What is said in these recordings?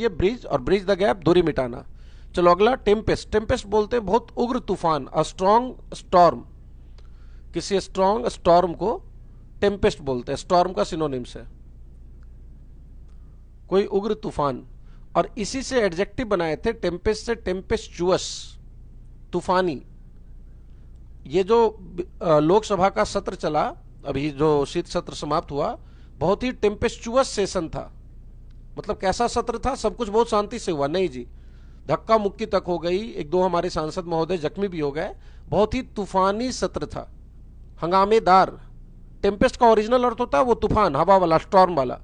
ये ब्रिज, और bridge the gap दूरी मिटाना। चलो अगला टेम्पेस्ट। टेम्पेस्ट बोलते हैं बहुत उग्र तूफान, अ स्ट्रॉन्ग स्टॉर्म। किसी स्ट्रॉन्ग स्टॉर्म को टेम्पेस्ट बोलते हैं, स्टॉर्म का सिनोनिम्स है कोई उग्र तूफान। और इसी से एडजेक्टिव बनाए थे, टेम्पेस्ट से टेम्पेस्चुअस, तूफानी। ये जो लोकसभा का सत्र चला, अभी जो शीत सत्र समाप्त हुआ, बहुत ही टेम्पेस्चुअस सेशन था। मतलब कैसा सत्र था, सब कुछ बहुत शांति से हुआ नहीं जी, धक्का मुक्की तक हो गई, एक दो हमारे सांसद महोदय जख्मी भी हो गए। बहुत ही तूफानी सत्र था, हंगामेदार। टेम्पेस्ट का ओरिजिनल अर्थ होता है वो तूफान, हवा वाला, स्टॉर्म वाला।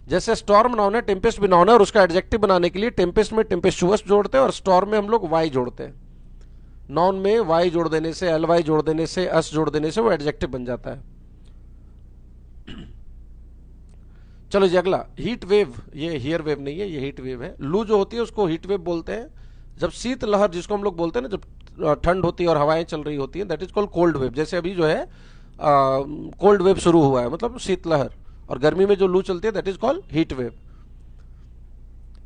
जैसे स्टॉर्म नाउन है, टेम्पेस्ट भी नाउन है, और उसका एडजेक्टिव बनाने के लिए टेम्पेस्ट में टेम्पेस्चुअस जोड़ते हैं और स्टॉर्म में हम लोग वाई जोड़ते हैं। नाउन में वाई जोड़ देने से, एल वाई जोड़ देने से, अस जोड़ देने से वो एडजेक्टिव बन जाता है। चलो जी अगला, हीट वेव। ये हियर वेव नहीं है, ये हीट वेव है। लू जो होती है उसको हीट वेव बोलते हैं। जब शीत लहर, जिसको हम लोग बोलते हैं ना, जब ठंड होती है और हवाएं चल रही होती हैं, that is called cold wave. जैसे अभी जो है कोल्ड वेव शुरू हुआ है, मतलब शीतलहर। और गर्मी में जो लू चलती है that is called heat wave.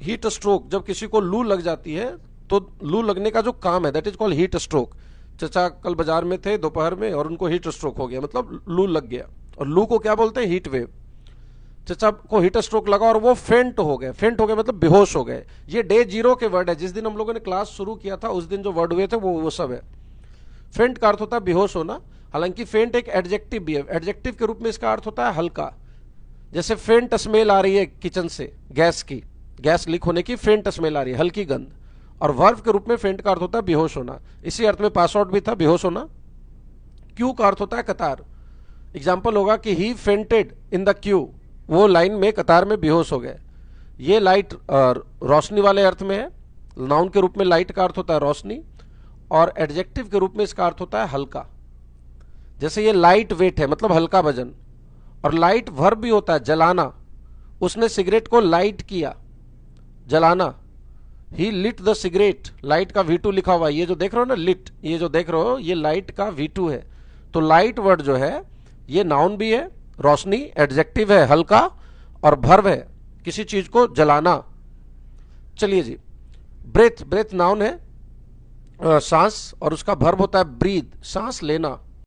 Heat stroke, जब किसी को लू लग जाती है तो लू लगने का जो काम है that is called heat stroke. चचा कल बाजार में थे दोपहर में और उनको हीट स्ट्रोक हो गया, मतलब लू लग गया। और लू को क्या बोलते हैं, हीट वेव। चचा को हीट स्ट्रोक लगा और वो फेंट हो गए। फेंट हो गए मतलब बेहोश हो गए। ये डे 0 के वर्ड है, जिस दिन हम लोगों ने क्लास शुरू किया था उस दिन जो वर्ड हुए थे वो सब है। फेंट का अर्थ होता है बेहोश होना। हालांकि फेंट एक एडजेक्टिव भी है, एडजेक्टिव के रूप में इसका अर्थ होता है हल्का। जैसे फेंट स्मेल आ रही है किचन से, गैस की, गैस लीक होने की फेंट स्मेल आ रही है, हल्की गंध। और वर्ब के रूप में फेंट का अर्थ होता है बेहोश होना। इसी अर्थ में पास आउट भी था, बेहोश होना। क्यू का अर्थ होता है कतार। एग्जाम्पल होगा कि ही फेंटेड इन द क्यू, वो लाइन में, कतार में बेहोश हो गए। ये लाइट रोशनी वाले अर्थ में है। नाउन के रूप में लाइट का अर्थ होता है रोशनी, और एडजेक्टिव के रूप में इसका अर्थ होता है हल्का। जैसे ये लाइट वेट है, मतलब हल्का वजन। और लाइट वर्ब भी होता है, जलाना। उसने सिगरेट को लाइट किया, जलाना। ही लिट द सिगरेट, लाइट का V2 लिखा हुआ है, ये जो देख रहे हो ना लिट, ये जो देख रहे हो ये लाइट का V2 है। तो लाइट वर्ड जो है ये नाउन भी है, रोशनी, एडजेक्टिव है हल्का, और वर्ब है किसी चीज को जलाना। चलिए जी, ब्रेथ। ब्रेथ नाउन है सांस, और उसका वर्ब होता है ब्रीथ, सांस लेना।